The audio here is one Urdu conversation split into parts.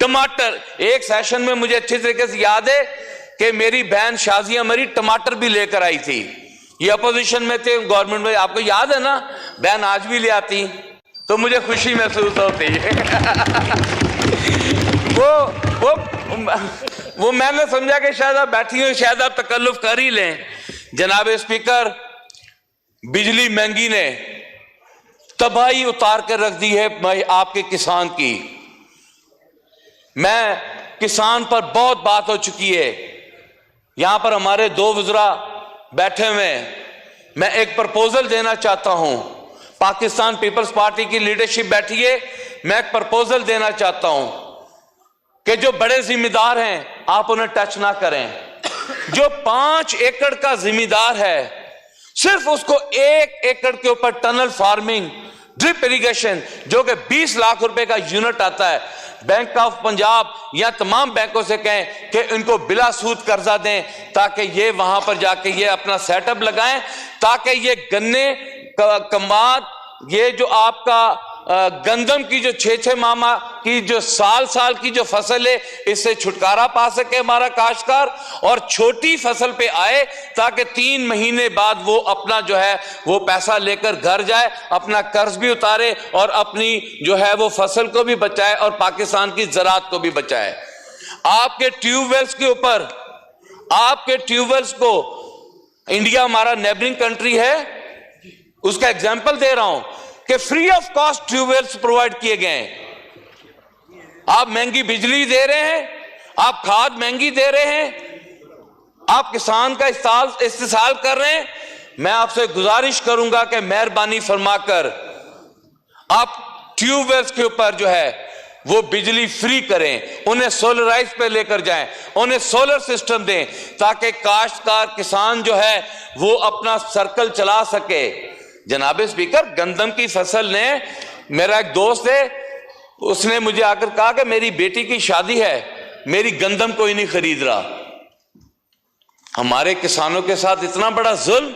ٹماٹر ایک سیشن میں مجھے اچھی طریقے سے یاد ہے کہ میری بہن شازیہ مری ٹماٹر بھی لے کر آئی تھی. یہ اپوزیشن میں تھے, گورنمنٹ میں, آپ کو یاد ہے نا, بہن آج بھی لے آتی تو مجھے خوشی محسوس ہوتی ہے. وہ میں نے سمجھا کہ شاید آپ بیٹھی ہوئی, شاید آپ تکلف کر ہی لیں. جناب اسپیکر, بجلی مہنگی نے تباہی اتار کر رکھ دی ہے آپ کے کسان کی. میں کسان پر بہت بات ہو چکی ہے, یہاں پر ہمارے دو وزراء بیٹھے ہوئے ہیں. میں ایک پرپوزل دینا چاہتا ہوں, پاکستان پیپلز پارٹی کی لیڈرشپ بیٹھی ہے, میں ایک پرپوزل دینا چاہتا ہوں کہ جو بڑے ذمہ دار ہیں آپ انہیں ٹچ نہ کریں. جو 5 ایکڑ کا ذمہ دار ہے, صرف اس کو 1 ایکڑ کے اوپر ٹنل فارمنگ, ڈرپ اریگیشن, جو کہ 20 لاکھ روپے کا یونٹ آتا ہے, بینک آف پنجاب یا تمام بینکوں سے کہیں کہ ان کو بلا سود قرضہ دیں تاکہ یہ وہاں پر جا کے یہ اپنا سیٹ اپ لگائیں, تاکہ یہ گنے, کماد, یہ جو آپ کا گندم کی جو 6 ماہ کی جو سال کی جو فصل ہے, اس سے چھٹکارا پا سکے ہمارا کاشتکار, اور چھوٹی فصل پہ آئے تاکہ 3 مہینے بعد وہ اپنا جو ہے وہ پیسہ لے کر گھر جائے, اپنا قرض بھی اتارے اور اپنی جو ہے وہ فصل کو بھی بچائے اور پاکستان کی زراعت کو بھی بچائے. آپ کے ٹیوب ویلز کے اوپر, آپ کے ٹیوب ویلز کو, انڈیا ہمارا نیبرنگ کنٹری ہے, اس کا ایگزامپل دے رہا ہوں کہ free of cost tube wells provide کیے گئے ہیں. آپ مہنگی بجلی دے رہے ہیں, آپ کھاد مہنگی دے رہے ہیں, آپ کسان کا استحصال کر رہے ہیں. میں آپ سے گزارش کروں گا کہ مہربانی فرما کر آپ ٹیوب ویلز کے اوپر جو ہے وہ بجلی فری کریں, انہیں سولرائز پہ لے کر جائیں, انہیں سولر سسٹم دیں تاکہ کاشتکار کسان جو ہے وہ اپنا سرکل چلا سکے. جناب اسپیکر, گندم کی فصل نے, میرا ایک دوست ہے, اس نے مجھے آ کر کہا کہ میری بیٹی کی شادی ہے, میری گندم کوئی نہیں خرید رہا. ہمارے کسانوں کے ساتھ اتنا بڑا ظلم.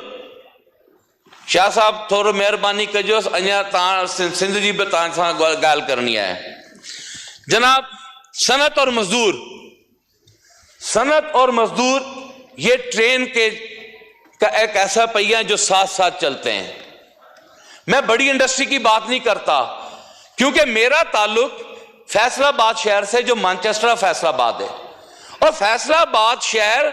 شاہ صاحب تھوڑا مہربانی کجو سندھ جی بتان سا گال کرنی ہے. جناب, صنعت اور مزدور, صنعت اور مزدور یہ ٹرین کا ایک ایسا پہیہ ہے جو ساتھ ساتھ چلتے ہیں. میں بڑی انڈسٹری کی بات نہیں کرتا کیونکہ میرا تعلق فیصل آباد شہر سے جو مانچسٹر فیصل آباد ہے, اور فیصل آباد شہر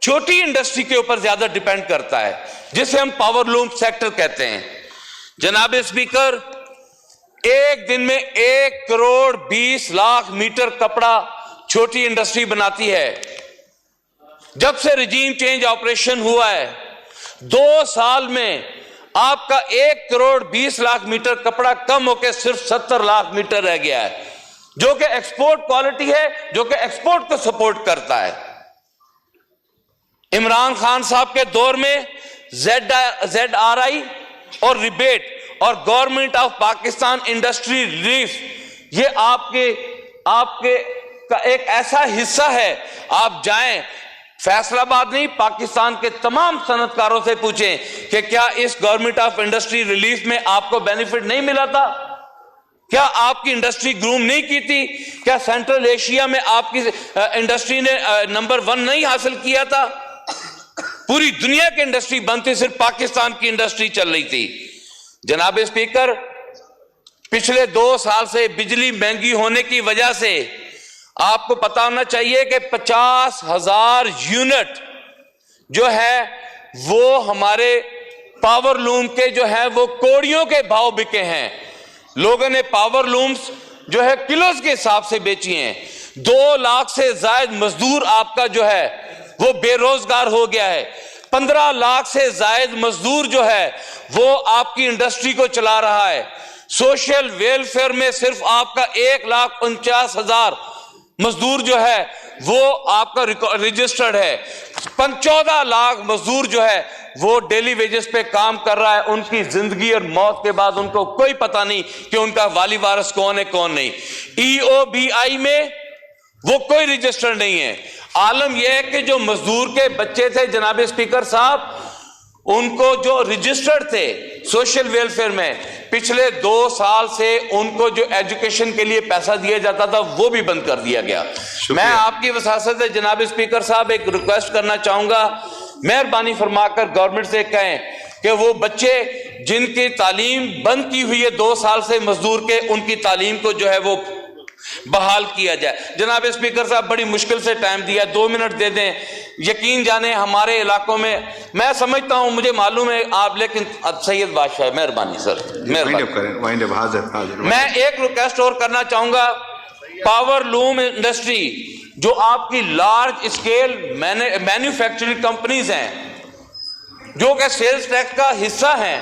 چھوٹی انڈسٹری کے اوپر زیادہ ڈیپینڈ کرتا ہے جسے ہم پاور لوم سیکٹر کہتے ہیں. جناب اسپیکر, ایک دن میں 1 کروڑ 20 لاکھ میٹر کپڑا چھوٹی انڈسٹری بناتی ہے. جب سے رجیم چینج آپریشن ہوا ہے 2 سال میں آپ کا 1 کروڑ 20 لاکھ میٹر کپڑا کم ہو کے صرف 70 لاکھ میٹر رہ گیا ہے, جو کہ ایکسپورٹ کوالٹی ہے, جو کہ ایکسپورٹ کو سپورٹ کرتا ہے. عمران خان صاحب کے دور میں ZRI اور ریبیٹ اور government of Pakistan industry relief, یہ آپ کے کا ایک ایسا حصہ ہے. آپ جائیں, فیصل آباد نہیں, پاکستان کے تمام صنعت کاروں سے پوچھیں کہ کیا اس گورنمنٹ آف انڈسٹری ریلیف میں آپ کو بینیفٹ نہیں ملا تھا؟ کیا آپ کی انڈسٹری گروم نہیں کی تھی؟ کیا سینٹرل ایشیا میں آپ کی انڈسٹری نے نمبر 1 نہیں حاصل کیا تھا؟ پوری دنیا کی انڈسٹری بند تھی, صرف پاکستان کی انڈسٹری چل رہی تھی. جناب اسپیکر, پچھلے 2 سال سے بجلی مہنگی ہونے کی وجہ سے آپ کو پتا ہونا چاہیے کہ 50,000 یونٹ جو ہے وہ ہمارے پاور لوم کے جو ہے وہ کوڑیوں کے بھاؤ بکے ہیں. لوگوں نے پاور لومز جو ہے کلوز کے حساب سے بیچی ہیں. 2 لاکھ سے زائد مزدور آپ کا جو ہے وہ بے روزگار ہو گیا ہے. 15 لاکھ سے زائد مزدور جو ہے وہ آپ کی انڈسٹری کو چلا رہا ہے. سوشل ویلفیئر میں صرف آپ کا 1,49,000 مزدور جو ہے وہ آپ کا رجسٹرڈ ہے. 14 لاکھ مزدور جو ہے وہ ڈیلی ویجز پہ کام کر رہا ہے. ان کی زندگی اور موت کے بعد ان کو کوئی پتہ نہیں کہ ان کا والی وارث کون ہے کون نہیں. EOBI میں وہ کوئی رجسٹر نہیں ہے. عالم یہ ہے کہ جو مزدور کے بچے تھے جناب اسپیکر صاحب, ان کو جو رجسٹرڈ تھے سوشل ویلفیئر میں پچھلے 2 سال سے ان کو جو ایجوکیشن کے لیے پیسہ دیا جاتا تھا وہ بھی بند کر دیا گیا. میں آپ کی وساطت سے جناب اسپیکر صاحب ایک ریکویسٹ کرنا چاہوں گا, مہربانی فرما کر گورنمنٹ سے کہیں کہ وہ بچے جن کی تعلیم بند کی ہوئی ہے 2 سال سے مزدور کے, ان کی تعلیم کو جو ہے وہ بحال کیا جائے. جناب اسپیکر صاحب بڑی مشکل سے ٹائم دیا, 2 منٹ دے دیں. یقین جانے ہمارے علاقوں میں میں سمجھتا ہوں, مجھے معلوم ہے آپ, لیکن سید بادشاہ مہربانی سر, میں ایک ریکویسٹ اور کرنا چاہوں گا. پاور لوم انڈسٹری جو آپ کی لارج اسکیل مینوفیکچرنگ کمپنیز ہیں جو کہ سیلز ٹیکس کا حصہ ہیں,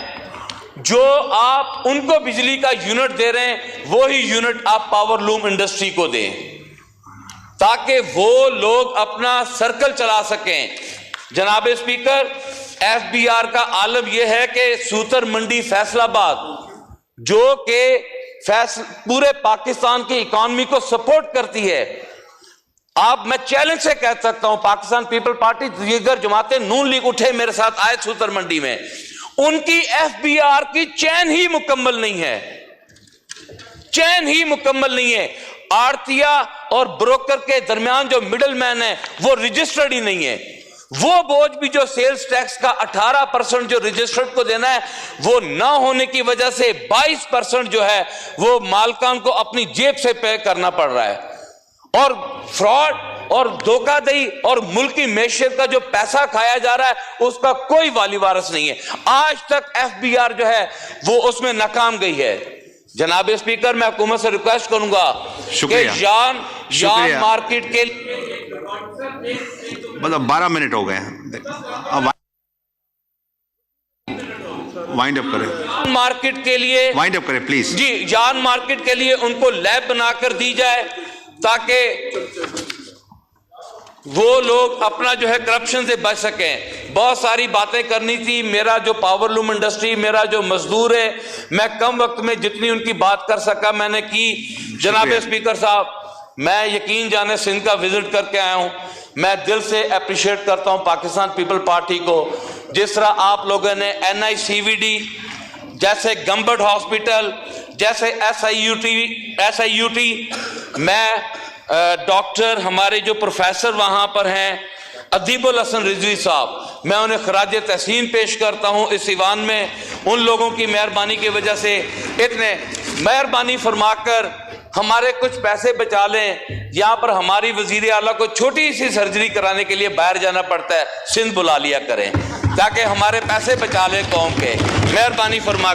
جو آپ ان کو بجلی کا یونٹ دے رہے ہیں وہی یونٹ آپ پاور لوم انڈسٹری کو دیں تاکہ وہ لوگ اپنا سرکل چلا سکیں. جناب اسپیکر, ایف بی آر کا عالم یہ ہے کہ سوتر منڈی فیصل آباد جو کہ پورے پاکستان کی اکانومی کو سپورٹ کرتی ہے, میں چیلنج سے کہہ سکتا ہوں, پاکستان پیپل پارٹی دیگر جماعتیں نون لیگ اٹھے میرے ساتھ آئے سوتر منڈی میں, ان کی ایف بی آر کی چین ہی مکمل نہیں ہے, چین ہی مکمل نہیں ہے. آڑتیا اور بروکر کے درمیان جو مڈل مین ہے وہ رجسٹرڈ ہی نہیں ہے. وہ بوجھ بھی جو سیلز ٹیکس کا 18% جو رجسٹرڈ کو دینا ہے وہ نہ ہونے کی وجہ سے 22% جو ہے وہ مالکان کو اپنی جیب سے پے کرنا پڑ رہا ہے. اور فراڈ اور دھوکہ دہی اور ملکی معیشت کا جو پیسہ کھایا جا رہا ہے اس کا کوئی والی وارث نہیں ہے. آج تک ایف بی آر جو ہے وہ اس میں ناکام گئی ہے. جناب اسپیکر, میں حکومت سے ریکویسٹ کروں گا کہ جان مارکیٹ کے مطلب 12 منٹ ہو گئے ہیں, وائنڈ اپ کریں, مارکیٹ کے لیے وائنڈ اپ کریں پلیز. جی, جان مارکیٹ کے لیے ان کو لیب بنا کر دی جائے تاکہ وہ لوگ اپنا جو ہے کرپشن سے بچ سکیں. بہت ساری باتیں کرنی تھی. میرا جو پاور لوم انڈسٹری, میرا جو مزدور ہے, میں کم وقت میں جتنی ان کی بات کر سکا میں نے کی. جناب اسپیکر صاحب, میں یقین جانے سندھ کا وزٹ کر کے آیا ہوں. میں دل سے اپریشیٹ کرتا ہوں پاکستان پیپل پارٹی کو, جس طرح آپ لوگوں نے NICVD جیسے گمبٹ ہاسپٹل, جیسے SIUT, میں ڈاکٹر ہمارے جو پروفیسر وہاں پر ہیں ادیب الحسن رضوی صاحب, میں انہیں خراج تحسین پیش کرتا ہوں اس ایوان میں. ان لوگوں کی مہربانی کی وجہ سے اتنے مہربانی فرما کر ہمارے کچھ پیسے بچا لیں. یہاں پر ہماری وزیر اعلیٰ کو چھوٹی سی سرجری کرانے کے لیے باہر جانا پڑتا ہے, سندھ بلا لیا کریں تاکہ ہمارے پیسے بچا لیں قوم کے. مہربانی فرما